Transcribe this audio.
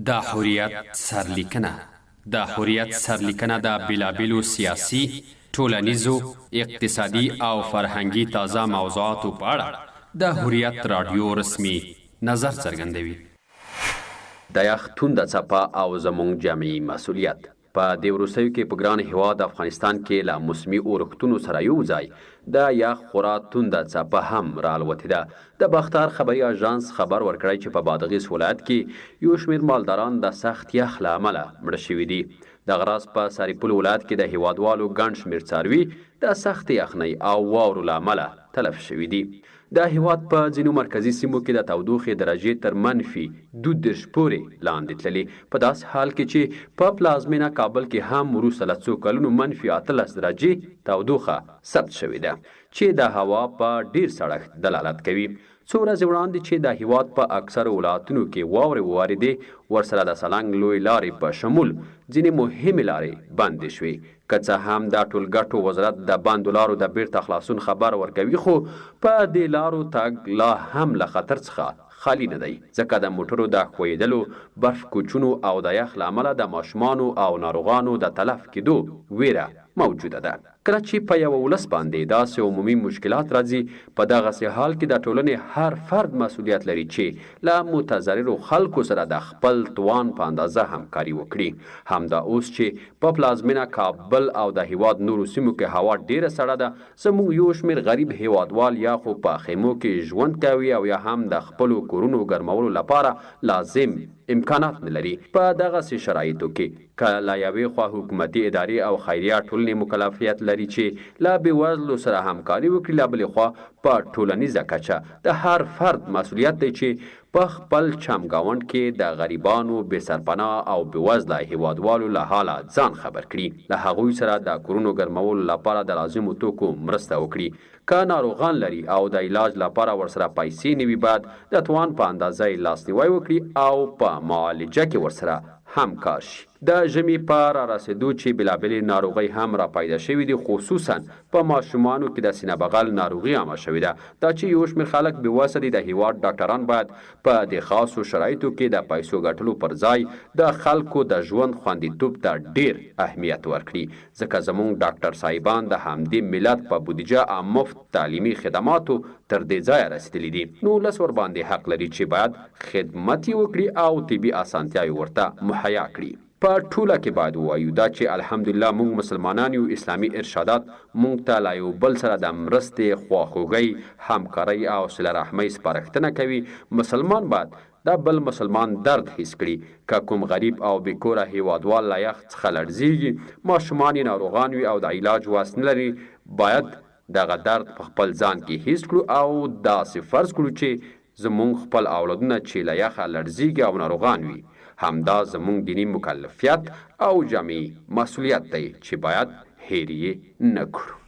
د حریت سرلیکنه. د حریت سرلیکنه د بیلابیلو سیاسي، ټولنیزو، اقتصادي او فرهنګي تازه موضوعاتو په اړه د حریت رادیو رسمي نظر څرګندوي. د یخ تونده څپه او زموږ جمعي مسؤلیت. په دې وروستیو کې په ګران هیواد افغانستان کې له موسمي اورښتونو سره یو ځای د یخ خورا تونده څپه هم رالوتې ده. د باختر خبري اژانس خبر ورکړی چې په بادغیس ولایت کې یو شمېر مالداران د سخت یخ له امله مړه شوي دي. د غراس په سرپل ولایت کې د هیوادوالو ګڼ شمېر څاروي د سخت یخنۍ او واورو له امله تلف شوي دي. د هیواد په ځینو مرکزي سیمو کې د تودوخې درجې تر منفي 22 پورې لاندې تللي، په داسې حال کې چې په پلازمینه کابل کې هم وروسته له څو کلونو منفي 18 درجې تودوخه ثبت شوې ده، چې د هوا په ډیر سړښت دلالت کوي. څو ورځې وړاندې چې د هیواد په اکثرو ولایتونو کې واورې وواردې، ورسره د سالنګ لوی لارې په شمول ځینې مهمې لارې بندې شوې. که څه هم د ټولګټو وزارت د بندو لارو د بیرته خلاصون خبر ورکوي، خو په دې لارو تګ لا هم له خطر څخه خالی نه دی، ځکه د موټرو د ښویېدلو، برف کوچونو او د یخ له امله د ماشومانو او ناروغانو د تلف کېدو ویره موجوده ده. کله چې په یوه ولس باندې داسې عمومي مشکلات راځي، په دغسې حال کې د ټولنې هر فرد مسؤلیت لري چې له متضررو خلکو سره د خپل توان په اندازه همکاري وکړي. همدا اوس چې په پلازمینه کابل او د هیواد نورو سیمو کې هوا ډیره سړه ده، زموږ یو شمېر غریب هیوادوال یا خو په خیمو کې ژوند کوي او یا هم د خپلو کورونو ګرمولو لپاره لازم امکانات نه لري. په دغسې شرایطو کې که له یوې خوا حکومتي ادارې او خیریه ټولنې مکلفیت لري چې له بېوزلو سره همکاري وکړي، له بلې خوا په ټولنیزه کچه د هر فرد مسؤلیت دی چې په خپل چمګاونډ کې د غریبانو، بې سرپناه او بېوزله هیوادوالو له حاله ځان خبر کړي، له هغوی سره د کورونو ګرمولو لپاره د لازمو توکو مرسته وکړي. که ناروغان لري او د علاج لپاره ورسره پیسې نه وي، باید د توان په اندازه یې لاسنیوی وکړي او په معالجه کې ورسره همکار شي. د ژمي په رارسېدو چې بېلابېلې ناروغۍ هم را پیدا شوي دي، خصوصا په ماشومانو کې د سینه بغل ناروغي عامه شوې ده. دا چې یو شمېر خلک بېوسه دي، د هیواد ډاکټران باید په دې خاصو شرایطو کې د پیسو ګټلو پر ځای د خلکو د ژوند خوندیتوب ته ډیر اهمیت ورکړي، ځکه زموږ ډاکټر صاحبان د همدې ملت په بودیجه او مفت تعلیمي خدماتو تر دې ځایه رسېدلي دي. نو ولس ورباندې حق لري چې باید خدمت یې وکړي او طبي اسانتیاوې ورته مهیا کړي. په ټوله کې باید ووایو دا چې الحمدلله موږ مسلمانان یو، اسلامي ارشادات موږ ته له یو بل سره د مرستې، خواخوږۍ، همکارۍ او صله رحمۍ سپارښتنه کوي. مسلمان باید د بل مسلمان درد حس کړي. که کوم غریب او بېکوره هیوادوال له یخ څخه لړزیږي، ماشومان یې ناروغان وي او د علاج واس نه لري، باید دغه درد په خپل ځان کې حس کړو او داسې فرض کړو چې زموږ خپل اولادونه چې له یخه لړزیږي او ناروغان وي، همدا زموږ دینی مکلفیت او جمعي مسؤلیت دی چې باید هېر یې نه کړو.